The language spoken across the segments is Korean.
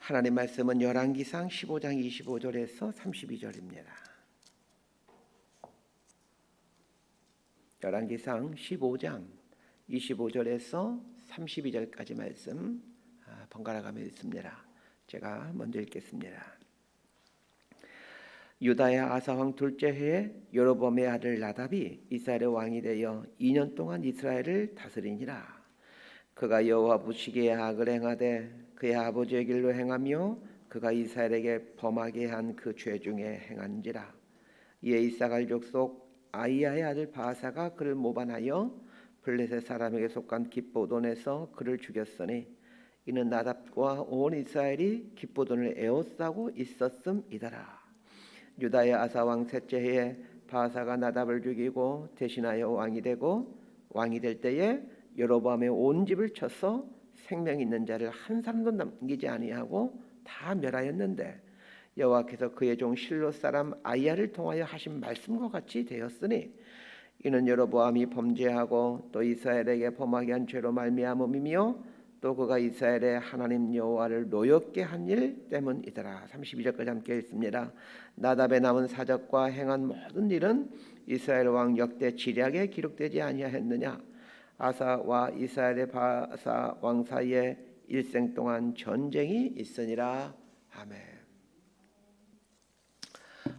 하나님 말씀은 열왕기상 15장 25절에서 32절입니다. 열왕기상 15장 25절에서 32절까지 말씀 번갈아 가며 읽습니다. 제가 먼저 읽겠습니다. 유다의 아사 왕 둘째 해에 여로보암의 아들 나답이 이스라엘의 왕이 되어 2년 동안 이스라엘을 다스리니라. 그가 여호와 보시기에 악을 행하되 그의 아버지의 길로 행하며 그가 이스라엘에게 범하게 한 그 죄 중에 행한지라. 이에 이사갈 족속 아이야의 아들 바사가 그를 모반하여 블레셋 사람에게 속한 깃보돈에서 그를 죽였으니 이는 나답과 온 이스라엘이 깃보돈을 에워싸고 있었음이더라. 유다의 아사 왕 셋째 해에 바사가 나답을 죽이고 대신하여 왕이 되고 왕이 될 때에 여로보암의 온 집을 쳐서 생명 있는 자를 한 사람도 남기지 아니하고 다 멸하였는데 여호와께서 그의 종 실로 사람 아이야를 통하여 하신 말씀과 같이 되었으니 이는 여로보암이 범죄하고 또 이스라엘에게 범하게 한 죄로 말미암음이며 또 그가 이스라엘의 하나님 여호와를 노엽게 한 일 때문이더라. 32절까지 함께 읽습니다. 나답의 남은 사적과 행한 모든 일은 이스라엘 왕 역대 지략에 기록되지 아니하였느냐. 아사와 이스라엘의 바사 왕 사이에 일생 동안 전쟁이 있으니라. 아멘.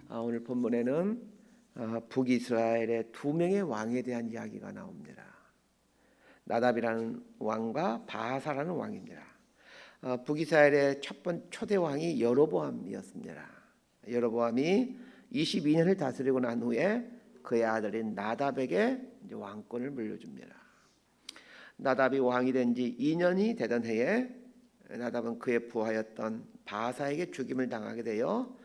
오늘 본문에는 북이스라엘의 두 명의 왕에 대한 이야기가 나옵니다. 나답이라는 왕과 바사라는 왕입니다. 북이스라엘의 초대 왕이 여로보암이었습니다. 여로보암이 22년을 다스리고 난 후에 그의 아들인 나답에게 이제 왕권을 물려줍니다. 나답이 왕이 된 지 2년이 되던 해에 나답은 그의 부하였던 바사에게 죽임을 당하게 되어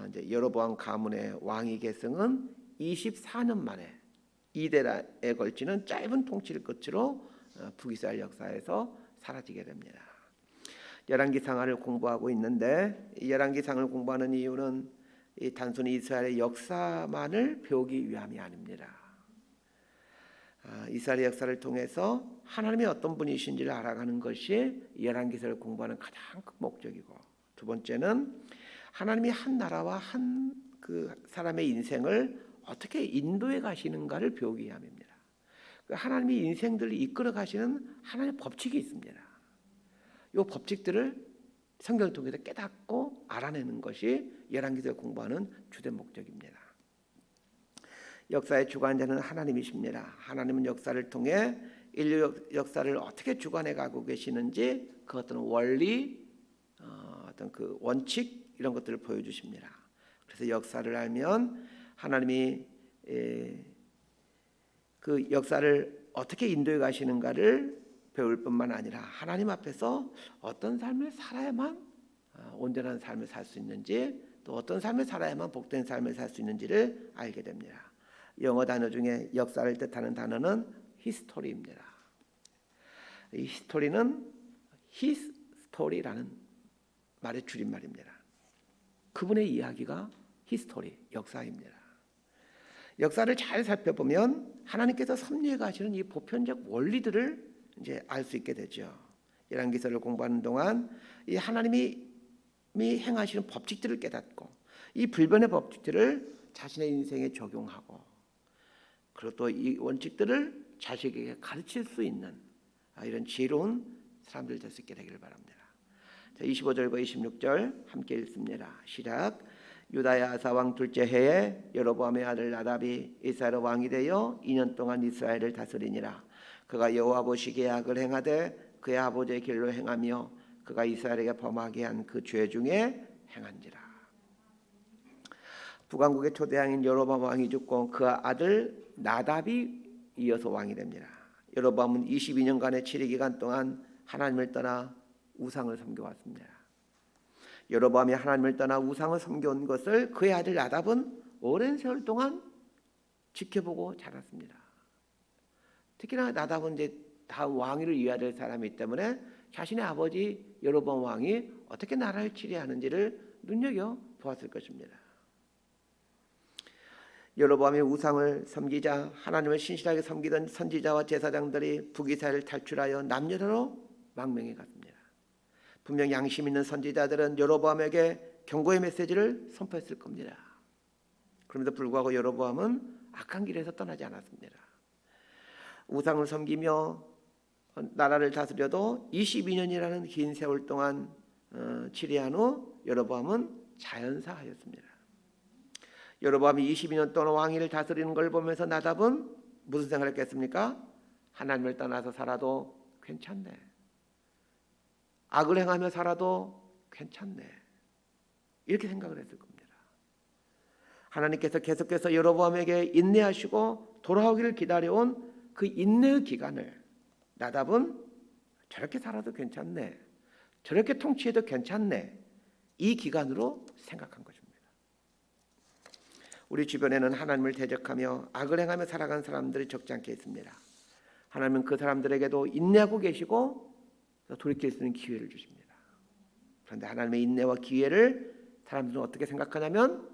이제 여로보암 가문의 왕위 계승은 24년 만에 2대에 걸치는 짧은 통치를 끝으로 북이스라엘 역사에서 사라지게 됩니다. 열왕기상하를 공부하고 있는데 이 열왕기상을 공부하는 이유는 단순히 이스라엘의 역사만을 배우기 위함이 아닙니다. 이스라엘 역사를 통해서 하나님이 어떤 분이신지를 알아가는 것이 열왕기서를 공부하는 가장 큰 목적이고, 두 번째는 하나님이 한 나라와 한 그 사람의 인생을 어떻게 인도해 가시는가를 배우기 위함입니다. 하나님이 인생들을 이끌어 가시는 하나님의 법칙이 있습니다. 이 법칙들을 성경을 통해서 깨닫고 알아내는 것이 열왕기서를 공부하는 주된 목적입니다. 역사의 주관자는 하나님이십니다. 하나님은 역사를 통해 인류 역사를 어떻게 주관해 가고 계시는지 그 어떤 원리, 어떤 그 원칙 이런 것들을 보여주십니다. 그래서 역사를 알면 하나님이 그 역사를 어떻게 인도해 가시는가를 배울 뿐만 아니라 하나님 앞에서 어떤 삶을 살아야만 온전한 삶을 살 수 있는지, 또 어떤 삶을 살아야만 복된 삶을 살 수 있는지를 알게 됩니다. 영어 단어 중에 역사를 뜻하는 단어는 history입니다. 이 history는 his story라는 말의 줄임말입니다. 그분의 이야기가 history, 역사입니다. 역사를 잘 살펴보면 하나님께서 섭리해 가시는 이 보편적 원리들을 이제 알 수 있게 되죠. 열왕기서를 공부하는 동안 이 하나님이 행하시는 법칙들을 깨닫고 이 불변의 법칙들을 자신의 인생에 적용하고, 그리고 또 이 원칙들을 자식에게 가르칠 수 있는 이런 지혜로운 사람들 될 수 있게 되기를 바랍니다. 25절과 26절 함께 읽습니다. 시작. 유다의 아사 왕 둘째 해에 여로보암의 아들 나답이 이스라엘 왕이 되어 2년 동안 이스라엘을 다스리니라. 그가 여호와 보시기에 악을 행하되 그의 아버지의 길로 행하며 그가 이스라엘에게 범하게 한 그 죄 중에 행한지라. 북왕국의 초대왕인 여로보암 왕이 죽고 그 아들 나답이 이어서 왕이 됩니다. 여로보암은 22년간의 치리 기간 동안 하나님을 떠나 우상을 섬겨왔습니다. 여로보암이 하나님을 떠나 우상을 섬겨온 것을 그의 아들 나답은 오랜 세월 동안 지켜보고 자랐습니다. 특히나 나답은 이제 다음 왕위를 이어야 될 사람이기 때문에 자신의 아버지 여로보암 왕이 어떻게 나라를 치리하는지를 눈여겨 보았을 것입니다. 여로보암이 우상을 섬기자 하나님을 신실하게 섬기던 선지자와 제사장들이 북이스라엘을 탈출하여 남유다로 망명해 갔습니다. 분명 양심 있는 선지자들은 여로보암에게 경고의 메시지를 선포했을 겁니다. 그럼에도 불구하고 여로보암은 악한 길에서 떠나지 않았습니다. 우상을 섬기며 나라를 다스려도 22년이라는 긴 세월 동안 치리한 후 여로보암은 자연사하였습니다. 여로보암이 22년 동안 왕위를 다스리는 걸 보면서 나답은 무슨 생각을 했겠습니까? 하나님을 떠나서 살아도 괜찮네. 악을 행하며 살아도 괜찮네. 이렇게 생각을 했을 겁니다. 하나님께서 계속해서 여로보암에게 인내하시고 돌아오기를 기다려온 그 인내의 기간을 나답은 저렇게 살아도 괜찮네, 저렇게 통치해도 괜찮네, 이 기간으로 생각한 것입니다. 우리 주변에는 하나님을 대적하며 악을 행하며 살아가는 사람들이 적지 않게 있습니다. 하나님은 그 사람들에게도 인내하고 계시고 돌이킬 수 있는 기회를 주십니다. 그런데 하나님의 인내와 기회를 사람들은 어떻게 생각하냐면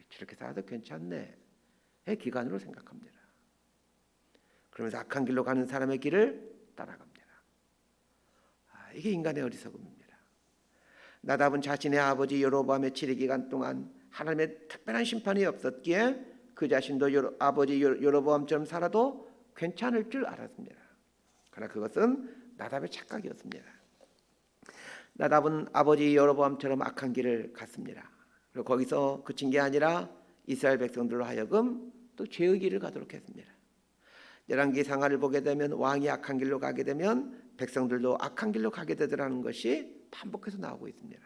저렇게 살아도 괜찮네 의 기간으로 생각합니다. 그러면서 악한 길로 가는 사람의 길을 따라갑니다. 이게 인간의 어리석음입니다. 나답은 자신의 아버지 여로보암의 치리 기간 동안 하나님의 특별한 심판이 없었기에 그 자신도 아버지 여로보암처럼 살아도 괜찮을 줄 알았습니다. 그러나 그것은 나답의 착각이었습니다. 나답은 아버지 여로보암처럼 악한 길을 갔습니다. 그리고 거기서 그친 게 아니라 이스라엘 백성들로 하여금 또 죄의 길을 가도록 했습니다. 열왕기 상하를 보게 되면 왕이 악한 길로 가게 되면 백성들도 악한 길로 가게 되더라는 것이 반복해서 나오고 있습니다.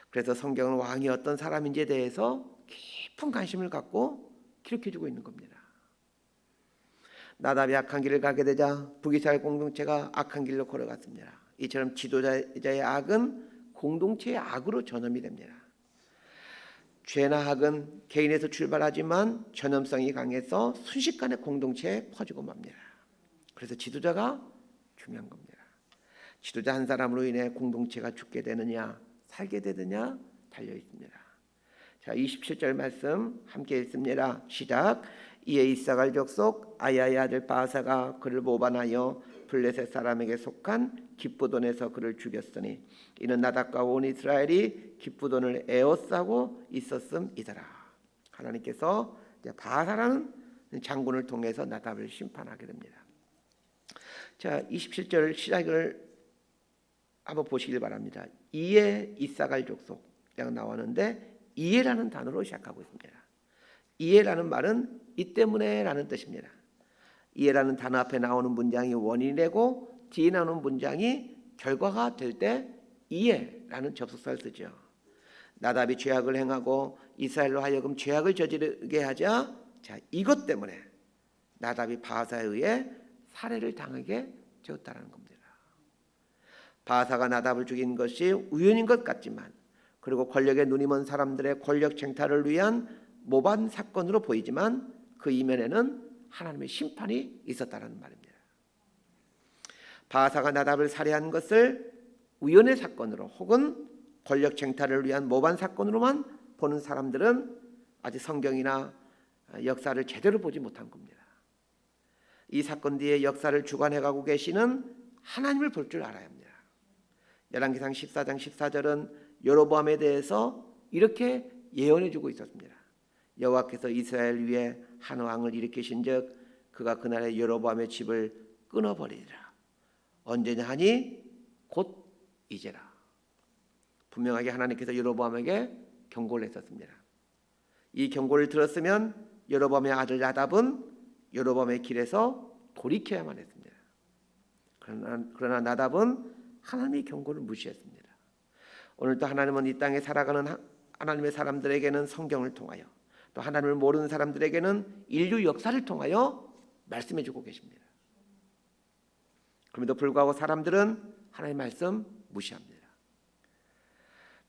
그래서 성경은 왕이 어떤 사람인지에 대해서 깊은 관심을 갖고 기록해주고 있는 겁니다. 나답이 악한 길을 가게 되자 북이스라엘 공동체가 악한 길로 걸어갔습니다. 이처럼 지도자의 악은 공동체의 악으로 전염이 됩니다. 죄나 악은 개인에서 출발하지만 전염성이 강해서 순식간에 공동체에 퍼지고 맙니다. 그래서 지도자가 중요한 겁니다. 지도자 한 사람으로 인해 공동체가 죽게 되느냐 살게 되느냐 달려 있습니다. 자, 27절 말씀 함께 읽습니다. 시작. 이에 이사갈 족속 아야의 아들 바사가 그를 모반하여 블레셋 사람에게 속한 기브돈에서 그를 죽였으니 이는 나답과 온 이스라엘이 기브돈을 에워싸고 있었음이더라. 하나님께서 바사라는 장군을 통해서 나답을 심판하게 됩니다. 자, 27절 시작을 한번 보시길 바랍니다. 이에 이사갈 족속이라고 나왔는데 이에라는 단어로 시작하고 있습니다. 이에라는 말은 이 때문에라는 뜻입니다. 이에라는 단어 앞에 나오는 문장이 원인이 되고 뒤에 나오는 문장이 결과가 될 때 이에라는 접속사를 쓰죠. 나답이 죄악을 행하고 이스라엘로 하여금 죄악을 저지르게 하자, 자, 이것 때문에 나답이 바사에 의해 살해를 당하게 되었다는 겁니다. 바사가 나답을 죽인 것이 우연인 것 같지만, 그리고 권력에 눈이 먼 사람들의 권력 쟁탈을 위한 모반 사건으로 보이지만 그 이면에는 하나님의 심판이 있었다는 말입니다. 바사가 나답을 살해한 것을 우연의 사건으로 혹은 권력 쟁탈을 위한 모반 사건으로만 보는 사람들은 아직 성경이나 역사를 제대로 보지 못한 겁니다. 이 사건 뒤에 역사를 주관해가고 계시는 하나님을 볼 줄 알아야 합니다. 열왕기상 14장 14절은 여로보암에 대해서 이렇게 예언해주고 있었습니다. 여호와께서 이스라엘 위에 한 왕을 일으키신즉 그가 그날에 여로보암의 집을 끊어버리리라. 언제냐 하니 곧 이제라. 분명하게 하나님께서 여로보암에게 경고를 했었습니다. 이 경고를 들었으면 여로보암의 아들 나답은 여로보암의 길에서 돌이켜야만 했습니다. 그러나 나답은 하나님의 경고를 무시했습니다. 오늘도 하나님은 이 땅에 살아가는 하나님의 사람들에게는 성경을 통하여, 또 하나님을 모르는 사람들에게는 인류 역사를 통하여 말씀해주고 계십니다. 그럼에도 불구하고 사람들은 하나님의 말씀 무시합니다.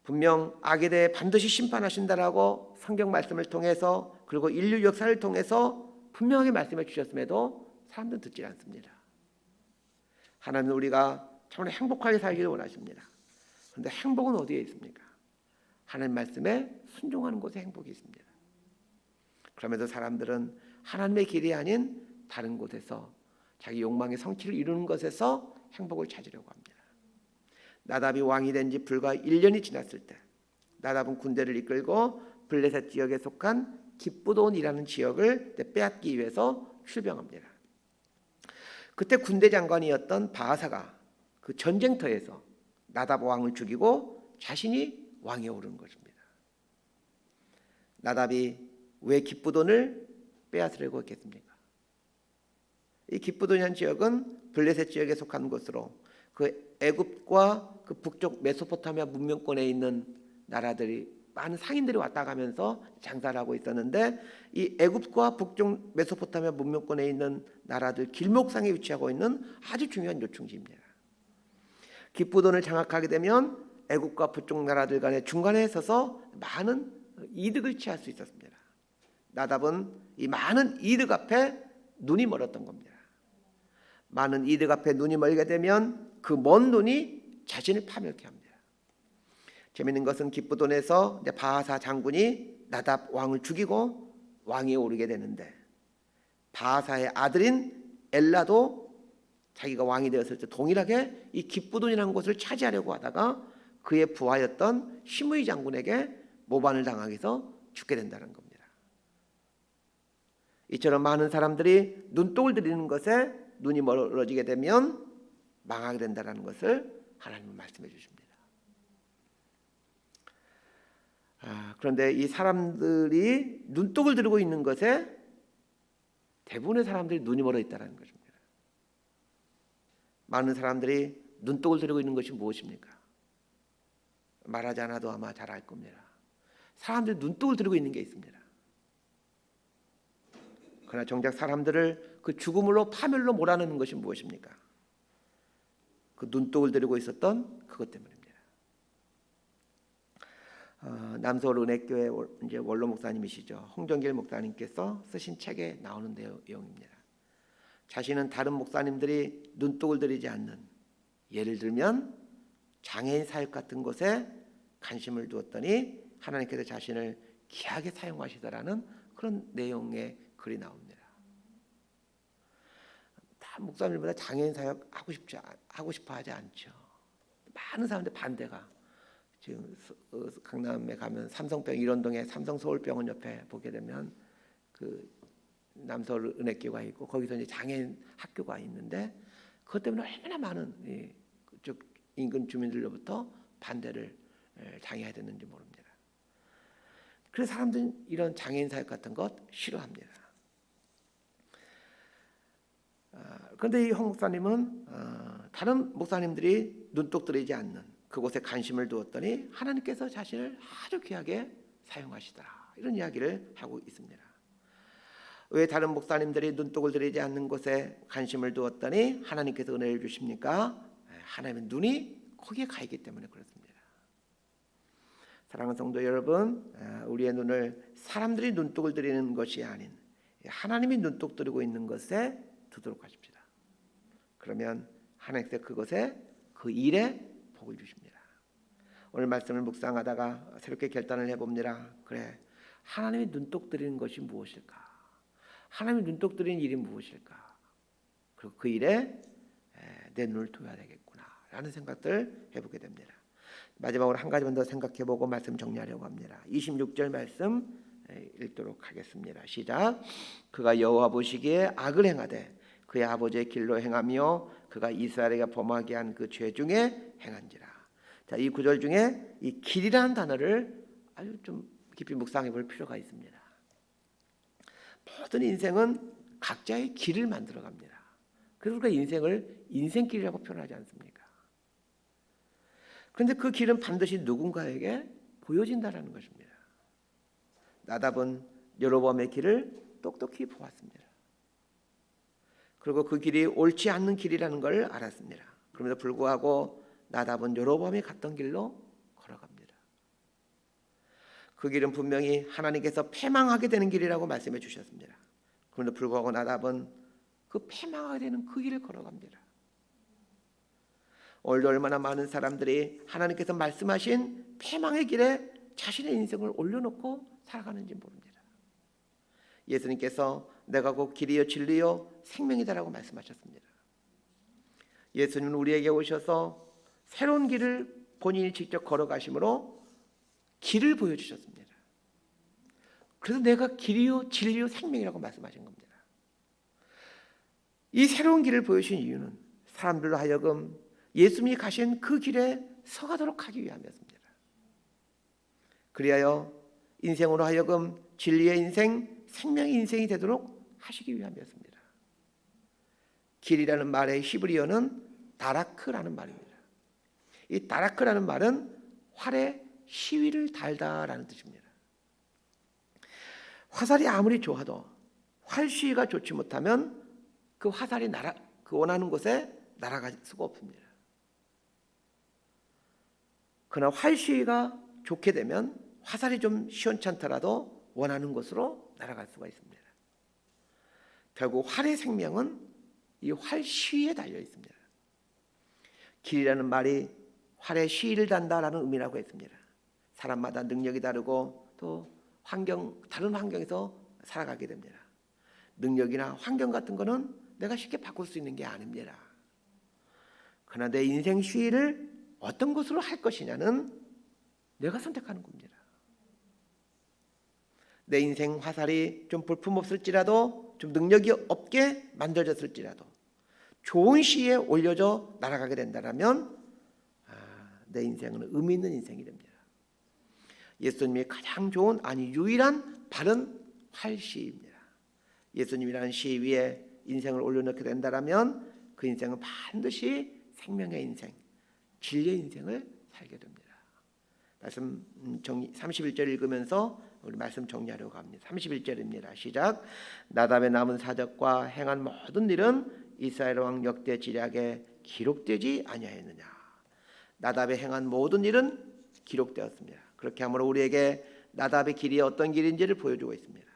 분명 악에 대해 반드시 심판하신다라고 성경 말씀을 통해서, 그리고 인류 역사를 통해서 분명하게 말씀해 주셨음에도 사람들은 듣지 않습니다. 하나님은 우리가 정말 행복하게 살기를 원하십니다. 그런데 행복은 어디에 있습니까? 하나님 말씀에 순종하는 곳에 행복이 있습니다. 그러면서 사람들은 하나님의 길이 아닌 다른 곳에서 자기 욕망의 성취를 이루는 것에서 행복을 찾으려고 합니다. 나답이 왕이 된 지 불과 1년이 지났을 때 나답은 군대를 이끌고 블레셋 지역에 속한 기브돈이라는 지역을 빼앗기 위해서 출병합니다. 그때 군대 장관이었던 바하사가 그 전쟁터에서 나답 왕을 죽이고 자신이 왕에 오른 것입니다. 나답이 왜 기브돈을 빼앗으려고 했겠습니까? 이 기브돈이라는 지역은 블레셋 지역에 속한 곳으로 그 애굽과 그 북쪽 메소포타미아 문명권에 있는 나라들이 많은 상인들이 왔다 가면서 장사를 하고 있었는데, 이 애굽과 북쪽 메소포타미아 문명권에 있는 나라들 길목상에 위치하고 있는 아주 중요한 요충지입니다. 기브돈을 장악하게 되면 애굽과 북쪽 나라들 간의 중간에 서서 많은 이득을 취할 수 있었습니다. 나답은 이 많은 이득 앞에 눈이 멀었던 겁니다. 많은 이득 앞에 눈이 멀게 되면 그 먼 눈이 자신을 파멸케 합니다. 재미있는 것은 기브돈에서 바하사 장군이 나답 왕을 죽이고 왕위에 오르게 되는데, 바하사의 아들인 엘라도 자기가 왕이 되었을 때 동일하게 이 기브돈이라는 곳을 차지하려고 하다가 그의 부하였던 시므이 장군에게 모반을 당하게 해서 죽게 된다는 겁니다. 이처럼 많은 사람들이 눈독을 들이는 것에 눈이 멀어지게 되면 망하게 된다는 것을 하나님은 말씀해 주십니다. 그런데 이 사람들이 눈독을 들고 있는 것에 대부분의 사람들이 눈이 멀어 있다는 것입니다. 많은 사람들이 눈독을 들고 있는 것이 무엇입니까? 말하지 않아도 아마 잘 알 겁니다. 사람들이 눈독을 들고 있는 게 있습니다. 그러나 정작 사람들을 그 죽음으로 파멸로 몰아넣는 것이 무엇입니까? 그 눈독을 들고 있었던 그것 때문입니다. 남서울 은혜교회 이제 원로 목사님이시죠. 홍정길 목사님께서 쓰신 책에 나오는 내용입니다. 자신은 다른 목사님들이 눈독을 들이지 않는, 예를 들면 장애인 사역 같은 것에 관심을 두었더니 하나님께서 자신을 귀하게 사용하시더라는 그런 내용의 글이 나옵니다. 다 목사님보다 장애인 사역 하고 싶어 하지 않죠. 많은 사람들 반대가. 지금 강남에 가면 삼성병 일원동에 삼성서울병원 옆에 보게 되면 그 남서울 은혜교가 있고 거기서 이제 장애인 학교가 있는데, 그것 때문에 얼마나 많은 그쪽 인근 주민들로부터 반대를 당해야 되는지 모릅니다. 그래서 사람들은 이런 장애인 사역 같은 것 싫어합니다. 그런데 이 홍 목사님은 다른 목사님들이 눈독 들이지 않는 그곳에 관심을 두었더니 하나님께서 자신을 아주 귀하게 사용하시더라, 이런 이야기를 하고 있습니다. 왜 다른 목사님들이 눈독을 들이지 않는 곳에 관심을 두었더니 하나님께서 은혜를 주십니까? 하나님의 눈이 거기에 가 있기 때문에 그렇습니다. 사랑하는 성도 여러분, 우리의 눈을 사람들이 눈독을 들이는 것이 아닌 하나님이 눈독 들이고 있는 것에 두도록 하십시다. 그러면 하나님께서 그것에, 그 일에 복을 주십니다. 오늘 말씀을 묵상하다가 새롭게 결단을 해봅니다. 그래, 하나님이 눈독 들이는 것이 무엇일까? 하나님이 눈독 들이는 일이 무엇일까? 그리고 그 일에 내 눈을 둬야 되겠구나 라는 생각들 해보게 됩니다. 마지막으로 한 가지만 더 생각해보고 말씀 정리하려고 합니다. 26절 말씀 읽도록 하겠습니다. 시작. 그가 여호와 보시기에 악을 행하되 그의 아버지의 길로 행하며 그가 이스라엘에게 범하게 한 그 죄 중에 행한지라. 자, 이 구절 중에 이 길이라는 단어를 아주 좀 깊이 묵상해 볼 필요가 있습니다. 모든 인생은 각자의 길을 만들어 갑니다. 그래서 우리가 인생을 인생길이라고 표현하지 않습니까? 그런데 그 길은 반드시 누군가에게 보여진다라는 것입니다. 나답은 여로보암의 길을 똑똑히 보았습니다. 그리고 그 길이 옳지 않는 길이라는 걸 알았습니다. 그럼에도 불구하고 나답은 여로보암이 갔던 길로 걸어갑니다. 그 길은 분명히 하나님께서 패망하게 되는 길이라고 말씀해 주셨습니다. 그럼에도 불구하고 나답은 그 패망하게 되는 그 길을 걸어갑니다. 오늘도 얼마나 많은 사람들이 하나님께서 말씀하신 패망의 길에 자신의 인생을 올려놓고 살아가는지 모릅니다. 예수님께서 내가 곧 길이요 진리요 생명이다라고 말씀하셨습니다. 예수님은 우리에게 오셔서 새로운 길을 본인이 직접 걸어가심으로 길을 보여주셨습니다. 그래서 내가 길이요 진리요 생명이라고 말씀하신 겁니다. 이 새로운 길을 보여주신 이유는 사람들로 하여금 예수님이 가신 그 길에 서가도록 하기 위함이었습니다. 그리하여 인생으로 하여금 진리의 인생, 생명의 인생이 되도록 하시기 위함이었습니다. 길이라는 말의 히브리어는 다라크라는 말입니다. 이 다라크라는 말은 활에 시위를 달다라는 뜻입니다. 화살이 아무리 좋아도 활 시위가 좋지 못하면 그 화살이 그 원하는 곳에 날아갈 수가 없습니다. 그러나 활 시위가 좋게 되면 화살이 좀 시원찮더라도 원하는 곳으로 날아갈 수가 있습니다. 결국 활의 생명은 이 활 시위에 달려 있습니다. 길이라는 말이 활에 시위를 단다라는 의미라고 했습니다. 사람마다 능력이 다르고 또 다른 환경에서 살아가게 됩니다. 능력이나 환경 같은 거는 내가 쉽게 바꿀 수 있는 게 아닙니다. 그러나 내 인생 시위를 어떤 것으로 할 것이냐는 내가 선택하는 겁니다. 내 인생 화살이 좀 볼품없을지라도 좀 능력이 없게 만들어졌을지라도 좋은 시에 올려져 날아가게 된다면 내 인생은 의미 있는 인생이 됩니다. 예수님이 가장 좋은 유일한 바른 활시입니다. 예수님이라는 시 위에 인생을 올려놓게 된다면 그 인생은 반드시 생명의 인생, 진리의 인생을 살게 됩니다. 말씀 31절 읽으면서 우리 말씀 정리하려고 합니다. 31절입니다. 시작. 나답의 남은 사적과 행한 모든 일은 이스라엘 왕 역대 지략에 기록되지 아니하였느냐. 나답의 행한 모든 일은 기록되었습니다. 그렇게 함으로 우리에게 나답의 길이 어떤 길인지를 보여주고 있습니다.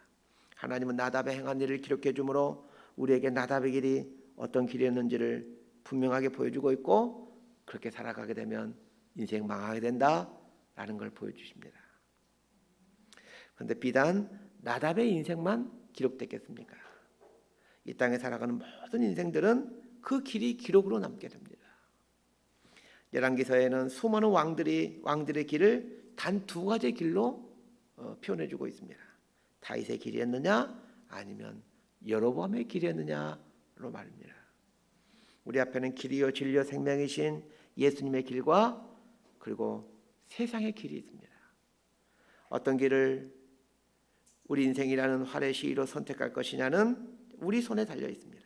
하나님은 나답의 행한 일을 기록해 주므로 우리에게 나답의 길이 어떤 길이었는지를 분명하게 보여주고 있고, 그렇게 살아가게 되면 인생 망하게 된다라는 걸 보여주십니다. 그런데 비단 나답의 인생만 기록됐겠습니까? 이 땅에 살아가는 모든 인생들은 그 길이 기록으로 남게 됩니다. 열왕기서에는 수많은 왕들의 길을 단 두 가지의 길로 표현해주고 있습니다. 다윗의 길이었느냐 아니면 여로보암의 길이었느냐로 말입니다. 우리 앞에는 길이요 진리요 생명이신 예수님의 길과 그리고 세상의 길이 있습니다. 어떤 길을 우리 인생이라는 활의 시위로 선택할 것이냐는 우리 손에 달려 있습니다.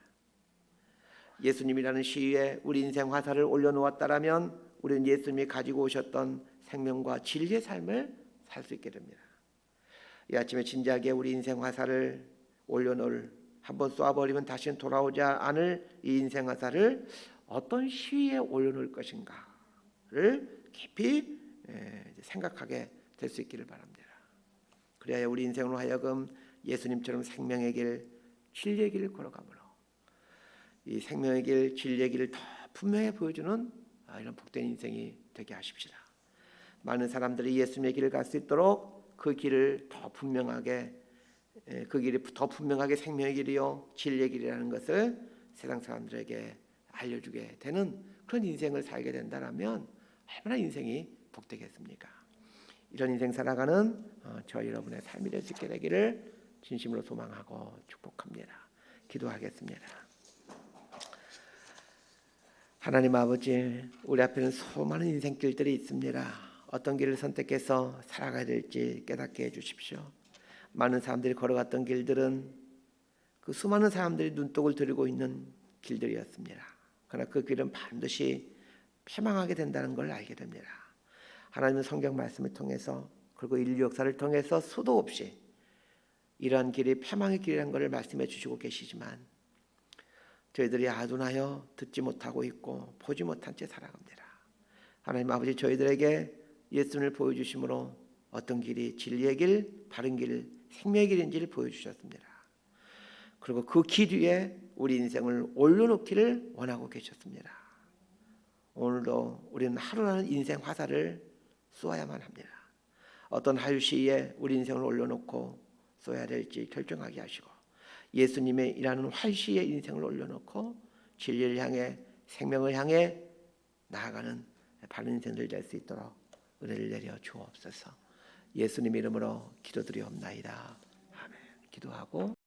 예수님이라는 시위에 우리 인생 화살을 올려놓았다라면 우리는 예수님이 가지고 오셨던 생명과 진리의 삶을 살 수 있게 됩니다. 이 아침에 진지하게 우리 인생 화살을 올려놓을, 한번 쏘아버리면 다시는 돌아오지 않을 이 인생 화살을 어떤 시위에 올려놓을 것인가를 깊이 생각하게 될 수 있기를 바랍니다. 그래야 우리 인생으로 하여금 예수님처럼 생명의 길, 진리의 길을 걸어가므로 이 생명의 길, 진리의 길을 더 분명히 보여주는 이런 복된 인생이 되게 하십시다. 많은 사람들이 예수님의 길을 갈 수 있도록 그 길을 더 분명하게, 그 길이 더 분명하게 생명의 길이요 진리의 길이라는 것을 세상 사람들에게 알려주게 되는 그런 인생을 살게 된다면 얼마나 인생이 복되겠습니까? 이런 인생 살아가는 저희 여러분의 삶이 될 수 있게 되기를 진심으로 소망하고 축복합니다. 기도하겠습니다. 하나님 아버지, 우리 앞에는 수많은 인생길들이 있습니다. 어떤 길을 선택해서 살아가야 될지 깨닫게 해주십시오. 많은 사람들이 걸어갔던 길들은 그 수많은 사람들이 눈독을 들이고 있는 길들이었습니다. 그러나 그 길은 반드시 패망하게 된다는 걸 알게 됩니다. 하나님은 성경 말씀을 통해서 그리고 인류 역사를 통해서 수도 없이 이러한 길이 패망의 길이라는 것을 말씀해 주시고 계시지만 저희들이 아둔하여 듣지 못하고 있고 보지 못한 채 살아갑니다. 하나님 아버지, 저희들에게 예수님을 보여주심으로 어떤 길이 진리의 길, 바른 길, 생명의 길인지를 보여주셨습니다. 그리고 그 길 위에 우리 인생을 올려놓기를 원하고 계셨습니다. 오늘도 우리는 하루라는 인생 화살을 쏘아야만 합니다. 어떤 하루 시에 우리 인생을 올려놓고 쏘아야 될지 결정하게 하시고, 예수님의 일하는 활시에 인생을 올려놓고 진리를 향해, 생명을 향해 나아가는 바른 인생을 낼 수 있도록 은혜를 내려 주옵소서. 예수님 이름으로 기도드리옵나이다. 아멘. 기도하고